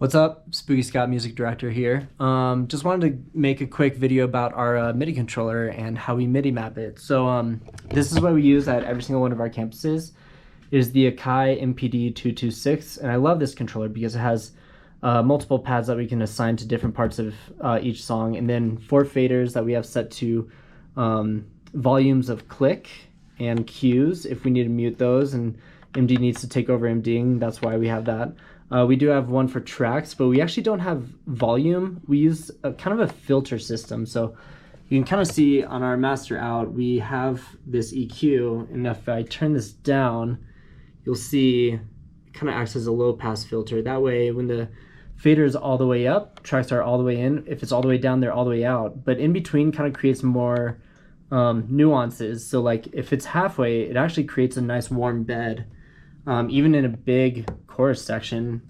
What's up? Spooky Scott, music director here. Just wanted to make a quick video about our MIDI controller and how we MIDI map it. So this is what we use at every single one of our campuses. It is the Akai MPD226, and I love this controller because it has multiple pads that we can assign to different parts of each song, and then 4 faders that we have set to volumes of click and cues if we need to mute those, and MD needs to take over MDing. That's why we have that. We do have one for tracks, but we actually don't have volume. We use kind of a filter system. So you can kind of see on our master out, we have this EQ, and if I turn this down, you'll see it kind of acts as a low pass filter. That way, when the fader is all the way up, tracks are all the way in. If it's all the way down, they're all the way out. But in between kind of creates more nuances. So like if it's halfway, it actually creates a nice warm bed. Even in a big chorus section,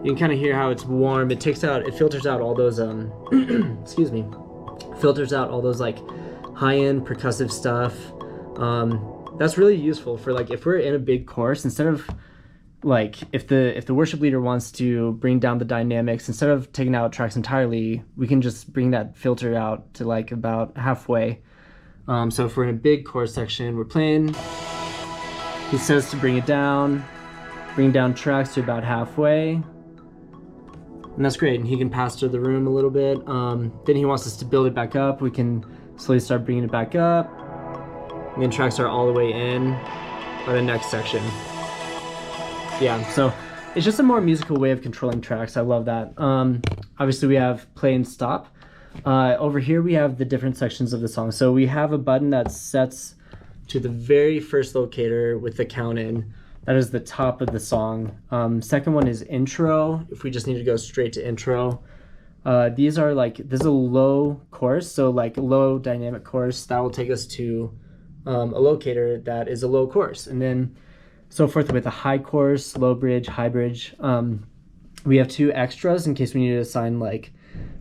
you can kind of hear how it's warm. It filters out all those, excuse me, filters out all those like high-end percussive stuff. That's really useful for like if we're in a big chorus, instead of like if the worship leader wants to bring down the dynamics, instead of taking out tracks entirely, we can just bring that filter out to like about halfway. So if we're in a big chorus section, we're playing. He says to bring down tracks to about halfway. And that's great, and he can pass through the room a little bit. Then he wants us to build it back up. We can slowly start bringing it back up. And then tracks are all the way in by the next section. Yeah, so it's just a more musical way of controlling tracks. I love that. Obviously we have play and stop. Over here we have the different sections of the song. So we have a button that sets to the very first locator with the count in. That is the top of the song. Second one is intro, if we just need to go straight to intro. This is a low chorus, so like a low dynamic chorus. That will take us to a locator that is a low chorus. And then so forth with a high chorus, low bridge, high bridge. We have 2 extras in case we need to assign like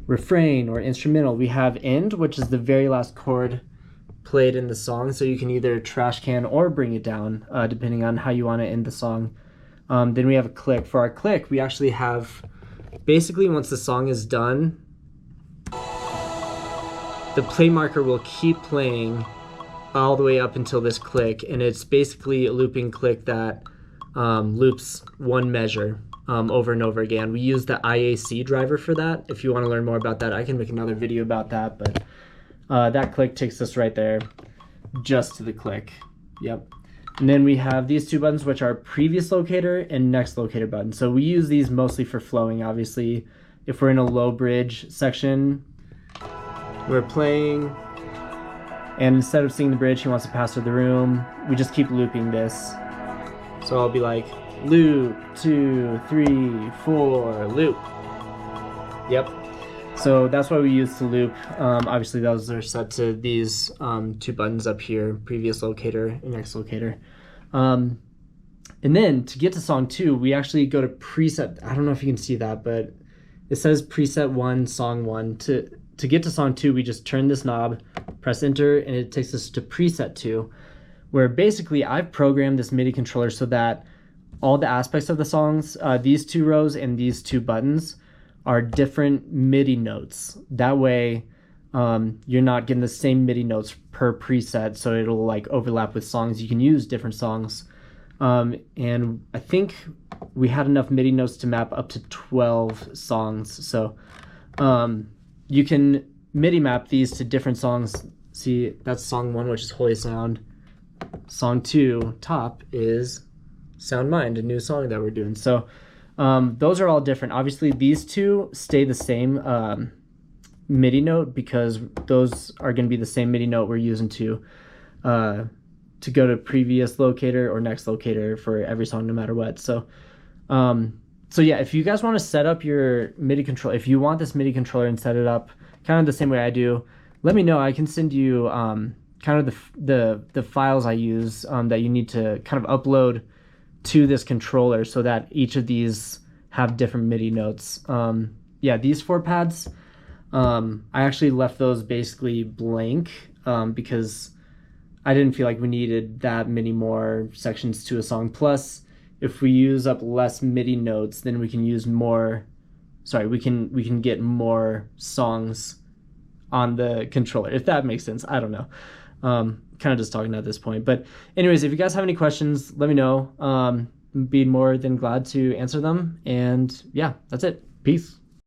refrain or instrumental. We have end, which is the very last chord played in the song, so you can either trash can or bring it down depending on how you want to end the song. Then we have a click. For our click, we actually have basically once the song is done, the play marker will keep playing all the way up until this click, and it's basically a looping click that loops one measure over and over again. We use the IAC driver for that. If you want to learn more about that, I can make another video about that, but that click takes us right there, just to the click. Yep. And then we have these 2 buttons, which are previous locator and next locator button. So we use these mostly for flowing. Obviously, if we're in a low bridge section, we're playing, and instead of singing the bridge, he wants to pass through the room, we just keep looping this. So I'll be like, loop, 2, 3, 4, loop. Yep. So that's what we use to loop. Obviously those are set to these 2 buttons up here, previous locator and next locator. And then to get to song 2, we actually go to preset. I don't know if you can see that, but it says preset 1, song 1. To get to song 2, we just turn this knob, press enter, and it takes us to preset 2, where basically I've programmed this MIDI controller so that all the aspects of the songs, these 2 rows and these 2 buttons, are different MIDI notes. That way you're not getting the same MIDI notes per preset, so it'll like overlap with songs. You can use different songs. And I think we had enough MIDI notes to map up to 12 songs. So you can MIDI map these to different songs. See, that's song 1, which is Holy Sound. Song 2, top, is Sound Mind, a new song that we're doing. So those are all different. Obviously, these 2 stay the same MIDI note because those are going to be the same MIDI note we're using to go to previous locator or next locator for every song, no matter what. So yeah, if you guys want to set up your MIDI controller, if you want this MIDI controller and set it up kind of the same way I do, let me know. I can send you kind of the files I use that you need to kind of upload to this controller so that each of these have different MIDI notes. Yeah, these 4 pads, I actually left those basically blank because I didn't feel like we needed that many more sections to a song. Plus, if we use up less MIDI notes, then we can use more. Sorry, we can get more songs on the controller, if that makes sense. I don't know. Kind of just talking at this point. But anyways, if you guys have any questions, let me know. Be more than glad to answer them. And yeah, that's it. Peace.